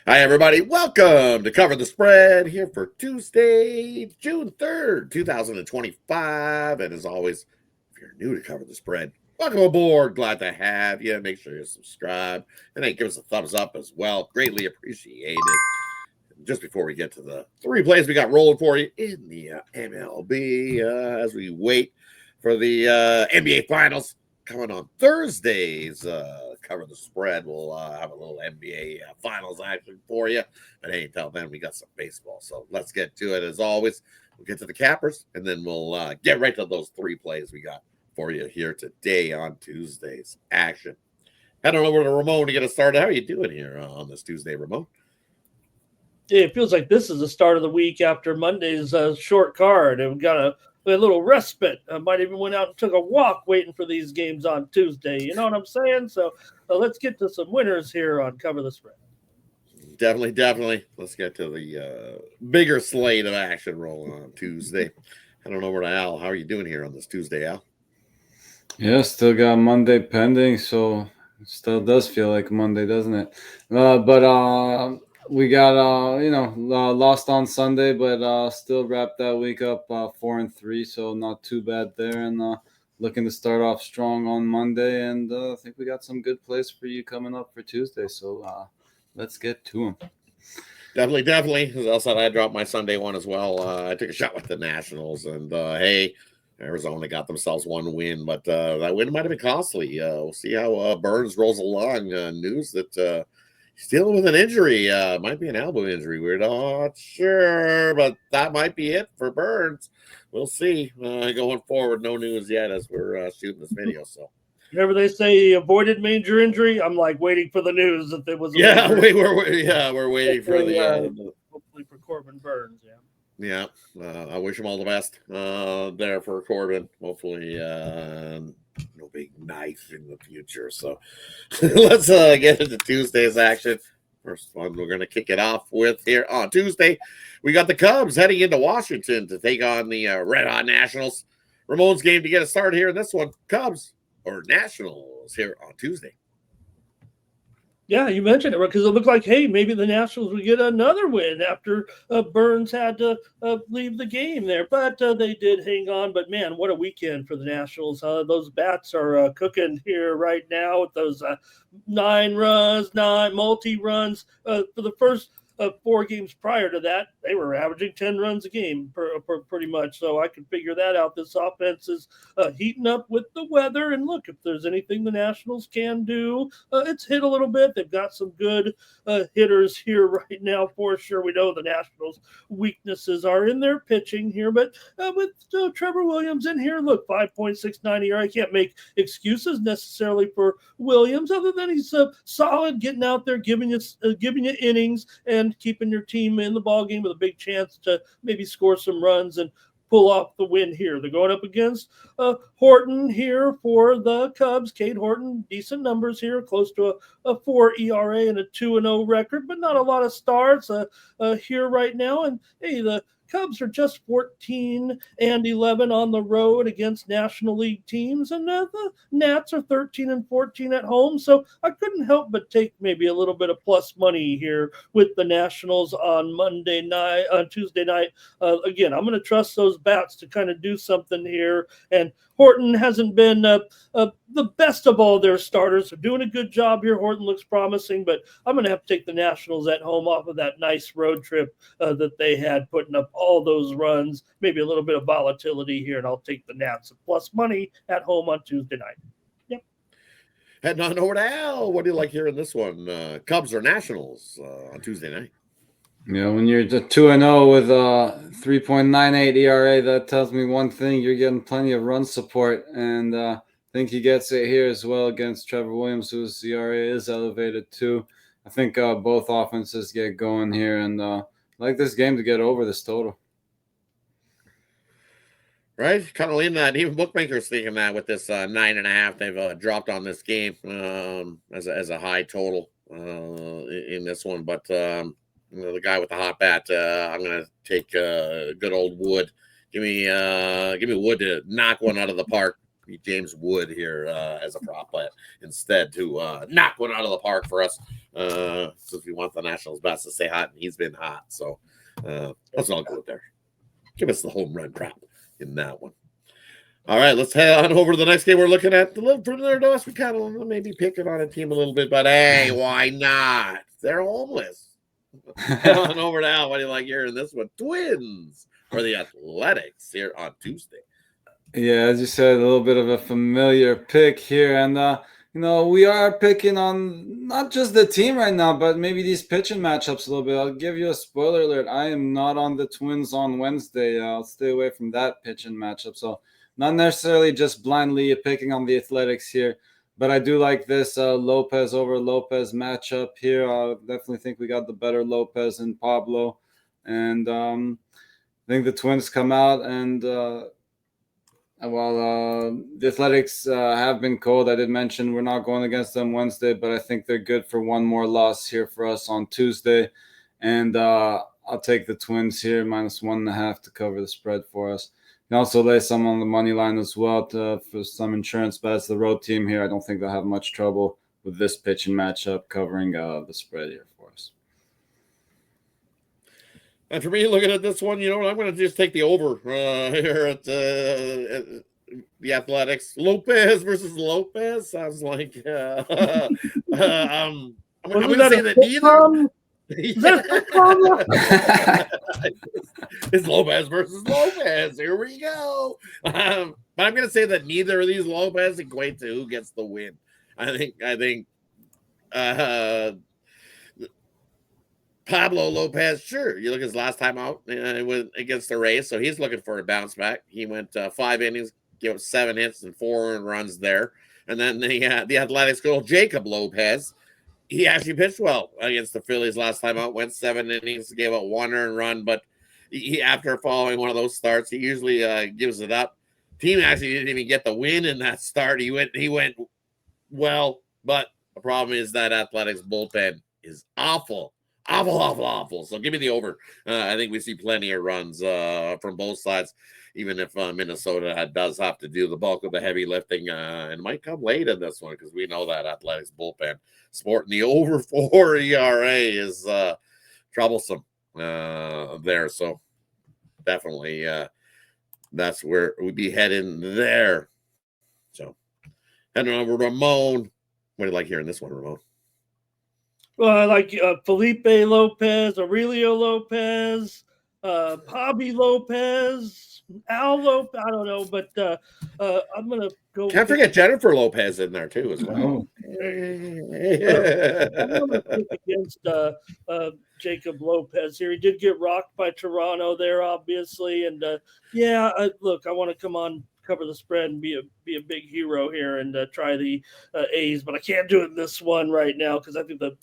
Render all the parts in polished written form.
Hi, everybody. Welcome to Cover the Spread here for Tuesday, June 3rd, 2025. And as always, if you're new to Cover the Spread, welcome aboard. Glad to have you. Make sure you subscribe and then give us a thumbs up as well. Greatly appreciated. Just before we get to the three plays we got rolling for you in the MLB as we wait for the NBA Finals coming on Thursdays. Cover the Spread. We'll have a little NBA Finals action for you. But hey, until then, we got some baseball. So let's get to it. As always, we'll get to the cappers, and then we'll get right to those three plays we got for you here today on Tuesday's action. Head on over to Ramon to get us started. How are you doing here on this Tuesday, Ramon? Yeah, it feels like this is the start of the week after Monday's short card, and we got a little respite. I might even went out and took a walk waiting for these games on Tuesday. You know what I'm saying? So let's get to some winners here on Cover the Spread. Definitely. Let's get to the bigger slate of action rolling on Tuesday. I don't know where to Al. How are you doing here on this Tuesday, Al? Yeah, still got Monday pending, so it still does feel like Monday, doesn't it? But we got lost on Sunday, but still wrapped that week up 4-3, so not too bad there, and looking to start off strong on Monday, and I think we got some good plays for you coming up for Tuesday, so let's get to them. Definitely. As I said, I dropped my Sunday one as well. I took a shot with the Nationals, and hey, Arizona got themselves one win, but that win might have been costly. We'll see how Burns rolls along. News that he's dealing with an injury. Might be an elbow injury. We're not sure, but that might be it for Burns. We'll see. Going forward, no news yet as we're shooting this video. So. Whenever they say he avoided major injury, I'm like waiting for the news that there was. We're waiting for the hopefully for Corbin Burns. Yeah, I wish him all the best there for Corbin. Hopefully, no big knife in the future. So let's get into Tuesday's action. First one we're going to kick it off with here on Tuesday. We got the Cubs heading into Washington to take on the Red Hot Nationals. Ramon's game to get us started here in this one. Cubs or Nationals here on Tuesday. Yeah, you mentioned it because it looked like, hey, maybe the Nationals would get another win after Burns had to leave the game there. But they did hang on. But, man, what a weekend for the Nationals. Those bats are cooking here right now with those 9 multi-runs for the first 4 games prior to that. They were averaging 10 runs a game pretty much. So I can figure that out. This offense is heating up with the weather. And look, if there's anything the Nationals can do, it's hit a little bit. They've got some good hitters here right now for sure. We know the Nationals' weaknesses are in their pitching here. But with Trevor Williams in here, look, 5.69 ERA. I can't make excuses necessarily for Williams other than he's solid, getting out there, giving you innings and keeping your team in the ballgame with a big chance to maybe score some runs and pull off the win here. They're going up against Horton here for the Cubs. Cade Horton, decent numbers here, close to a 4 ERA and a 2-0 record, but not a lot of starts here right now. And hey, the Cubs are just 14-11 on the road against National League teams, and the Nats are 13-14 at home. So I couldn't help but take maybe a little bit of plus money here with the Nationals on Tuesday night. Again, I'm going to trust those bats to kind of do something here. And Horton hasn't been the best of all their starters. They're doing a good job here. Horton looks promising, but I'm going to have to take the Nationals at home off of that nice road trip that they had, putting up all those runs, maybe a little bit of volatility here, and I'll take the Nats plus money at home on Tuesday night. Yep. Heading on over to Al. What do you like here in this one? Cubs or Nationals on Tuesday night? Yeah, when you're 2-0 with a 3.98 ERA, that tells me one thing: you're getting plenty of run support, and I think he gets it here as well against Trevor Williams, whose ERA is elevated too. I think both offenses get going here, and I like this game to get over this total. Right, kind of leaning that. Even bookmakers thinking that with this 9.5, they've dropped on this game as a high total in this one, but. The guy with the hot bat. I'm gonna take good old Wood. Give me Wood to knock one out of the park James Wood here as a prop bet instead to knock one out of the park for us. Since we want the Nationals best to stay hot, and he's been hot. So let's all go there. Give us the home run prop in that one. All right, let's head on over to the next game we're looking at. A little from there to us, we kind of maybe picking on a team a little bit, but hey, why not? They're homeless. Head on over to Al. What do you like here in this one? Twins or the Athletics here on Tuesday. Yeah, as you said, a little bit of a familiar pick here. And, we are picking on not just the team right now, but maybe these pitching matchups a little bit. I'll give you a spoiler alert. I am not on the Twins on Wednesday. I'll stay away from that pitching matchup. So not necessarily just blindly picking on the Athletics here, but I do like this Lopez over Lopez matchup here. I definitely think we got the better Lopez and Pablo. And I think the Twins come out and the Athletics have been cold. I did mention we're not going against them Wednesday, but I think they're good for one more loss here for us on Tuesday. And I'll take the Twins here, -1.5 to cover the spread for us. You can also lay some on the money line as well for some insurance bets. The road team here, I don't think they'll have much trouble with this pitching matchup covering the spread here for us. And for me, looking at this one, I'm going to just take the over here at the Athletics. Lopez versus Sounds like I'm going to say that neither. It's Lopez versus Lopez. Here we go. But I'm going to say that neither of these Lopez equate to who gets the win. I think Pablo Lopez, sure. You look at his last time out against the Rays, so he's looking for a bounce back. He went 5 innings, gave up 7 hits and 4 earned runs there. And then the Athletics girl, Jacob Lopez, he actually pitched well against the Phillies last time out. Went 7 innings, gave up 1 earned run, but he after following one of those starts, he usually gives it up. Team actually didn't even get the win in that start. He went well, but the problem is that Athletics bullpen is awful. Awful. So give me the over. I think we see plenty of runs from both sides, even if Minnesota does have to do the bulk of the heavy lifting and might come late in this one because we know that Athletics bullpen sporting the over 4 ERA is troublesome there. So definitely that's where we'd be heading there. So heading over to Ramon. What do you like hearing this one, Ramon? Well, I like Felipe Lopez, Aurelio Lopez, Javi Lopez, Al Lopez. I don't know, but I'm going to go. Can't forget Jennifer Lopez in there, too, as well. I'm going to pick against Jacob Lopez here. He did get rocked by Toronto there, obviously. And, look, I want to come on, cover the spread and be a big hero here and try the A's, but I can't do it in this one right now because I think the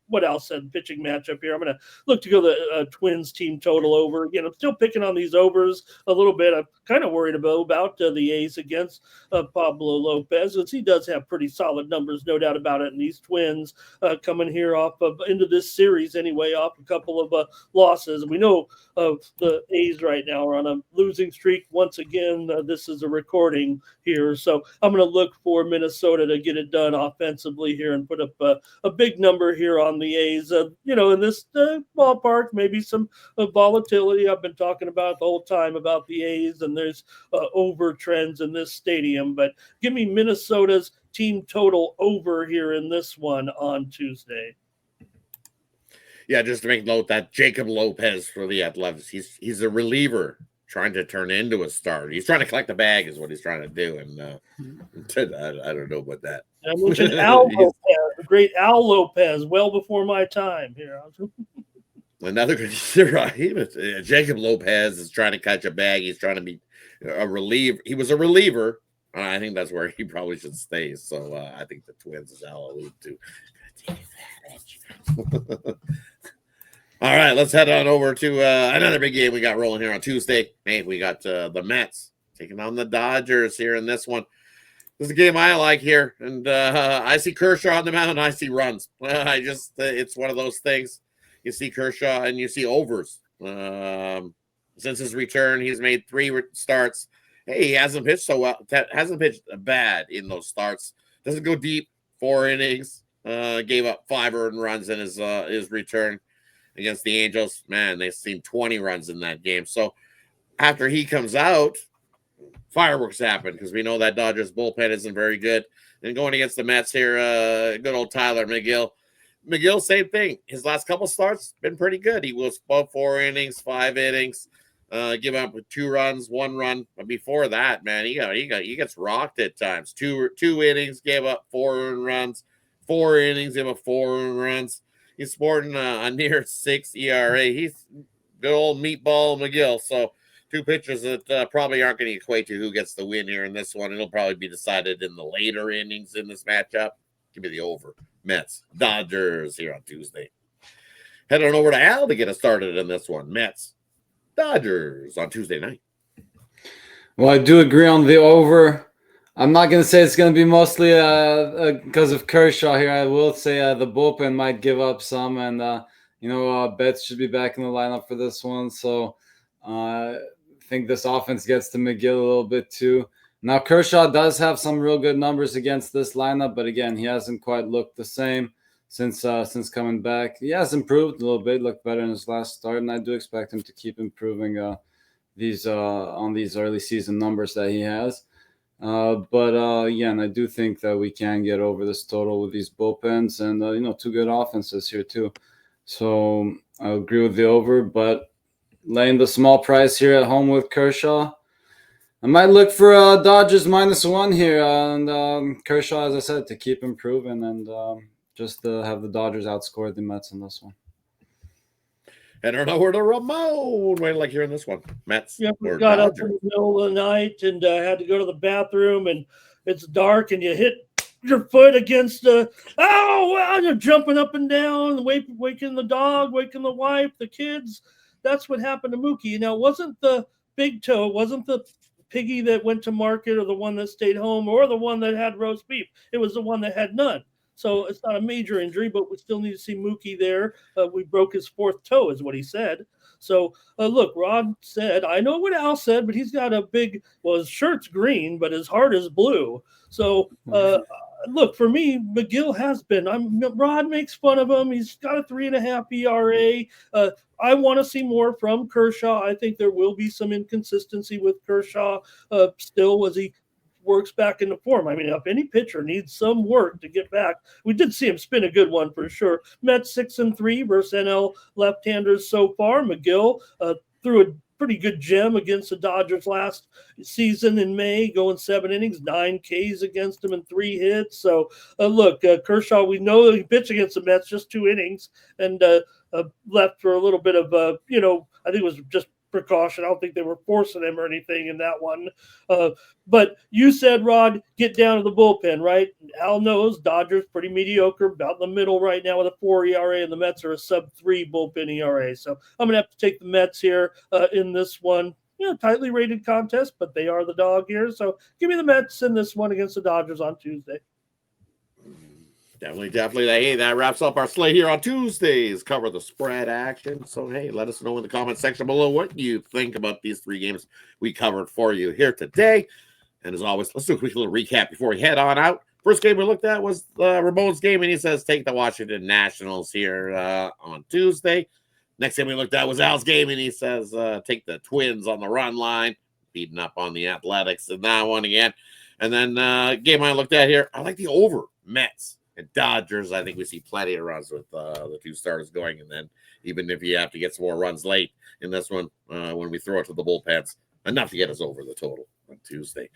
what else said pitching matchup here. I'm going to look to go the Twins team total over. Again, I'm still picking on these overs a little bit. I'm kind of worried about the A's against Pablo Lopez, because he does have pretty solid numbers, no doubt about it. And these Twins coming here off of into this series anyway, off a couple of losses. We know the A's right now are on a losing streak once again. This is a recording here, so I'm going to look for Minnesota to get it done offensively here and put up a big number here on the A's. In this ballpark, maybe some volatility. I've been talking about the whole time about the A's, and there's over trends in this stadium. But give me Minnesota's team total over here in this one on Tuesday. Yeah, just to make note that Jacob Lopez for the Athletics, he's a reliever trying to turn into a starter. He's trying to collect the bag is what he's trying to do. And I don't know about that. I mentioned Al Lopez, the great Al Lopez, well before my time here. Another good, right? Jacob Lopez is trying to catch a bag. He's trying to be a reliever. He was a reliever. I think that's where he probably should stay. So I think the Twins, as Al alluded to, take advantage. All right, let's head on over to another big game we got rolling here on Tuesday. Hey, we got the Mets taking on the Dodgers here in this one. This is a game I like here, and I see Kershaw on the mound, and I see runs. It's one of those things. You see Kershaw, and you see overs. Since his return, he's made 3 starts, hey, he hasn't pitched so well, hasn't pitched bad in those starts. Doesn't go deep, 4 innings, gave up 5 earned runs in his return against the Angels. Man, they've seen 20 runs in that game. So after he comes out, fireworks happen because we know that Dodgers bullpen isn't very good. And going against the Mets here, good old Tyler McGill. McGill, same thing. His last couple starts been pretty good. He was above 4 innings, 5 innings, give up with 2 runs, 1 run. But before that, man, he gets rocked at times. Two innings, gave up 4 earned runs. 4 innings, gave up 4 earned runs. He's sporting a near 6 ERA. He's good old meatball McGill. So 2 pitchers that probably aren't going to equate to who gets the win here in this one. It'll probably be decided in the later innings in this matchup. Give me the over. Mets, Dodgers here on Tuesday. Head on over to Al to get us started in this one. Mets, Dodgers on Tuesday night. Well, I do agree on the over. I'm not going to say it's going to be mostly because of Kershaw here. I will say the bullpen might give up some, and Betts should be back in the lineup for this one. So I think this offense gets to McGill a little bit too. Now, Kershaw does have some real good numbers against this lineup, but again, he hasn't quite looked the same since coming back. He has improved a little bit, looked better in his last start, and I do expect him to keep improving on these early season numbers that he has. Again, I do think that we can get over this total with these bullpens and 2 good offenses here too. So I agree with the over, but laying the small price here at home with Kershaw, I might look for Dodgers -1 here, and Kershaw, as I said, to keep improving and just to have the Dodgers outscore the Mets in this one. And on over to Ramon. Wait, like hearing this one, Mets. Yeah, we or got up Dodgers? in the middle of the night and had to go to the bathroom, and it's dark, and you hit your foot against you're jumping up and down, waking the dog, waking the wife, the kids. That's what happened to Mookie. Now, it wasn't the big toe, it wasn't the piggy that went to market or the one that stayed home or the one that had roast beef. It was the one that had none. So it's not a major injury, but we still need to see Mookie there. We broke his 4th toe, is what he said. So, look, Rodd said, I know what Al said, but he's got his shirt's green, but his heart is blue. So, look, for me, McGill has been. Rodd makes fun of him. He's got a 3.5 ERA. I want to see more from Kershaw. I think there will be some inconsistency with Kershaw still as he works back into form. I mean, if any pitcher needs some work to get back, we did see him spin a good one for sure. Mets 6-3 versus NL left-handers so far. McGill threw a pretty good gem against the Dodgers last season in May, going 7 innings, 9 Ks against him and 3 hits. So, look, Kershaw, we know that he pitched against the Mets just 2 innings and left for a little bit of, I think it was just precaution. I don't think they were forcing him or anything in that one. But you said, Rodd, get down to the bullpen, right? Al knows Dodgers pretty mediocre, about in the middle right now with a 4 ERA, and the Mets are a sub-3 bullpen ERA. So I'm going to have to take the Mets here in this one. Tightly rated contest, but they are the dog here. So give me the Mets in this one against the Dodgers on Tuesday. Definitely. Hey, that wraps up our slate here on Tuesdays. Cover the spread action. So, hey, let us know in the comment section below what you think about these 3 games we covered for you here today. And as always, let's do a quick little recap before we head on out. First game we looked at was Ramon's game, and he says take the Washington Nationals here on Tuesday. Next game we looked at was Al's game, and he says take the Twins on the run line, beating up on the Athletics in that one again. And then game I looked at here, I like the over, Mets and Dodgers. I think we see plenty of runs with the 2 starters going. And then even if you have to get some more runs late in this one, when we throw it to the bullpens, enough to get us over the total on Tuesday.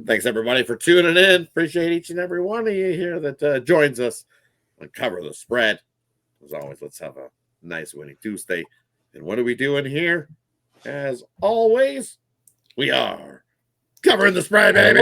Thanks, everybody, for tuning in. Appreciate each and every one of you here that joins us on Cover the Spread. As always, let's have a nice winning Tuesday. And what are we doing here? As always, we are covering the spread, baby.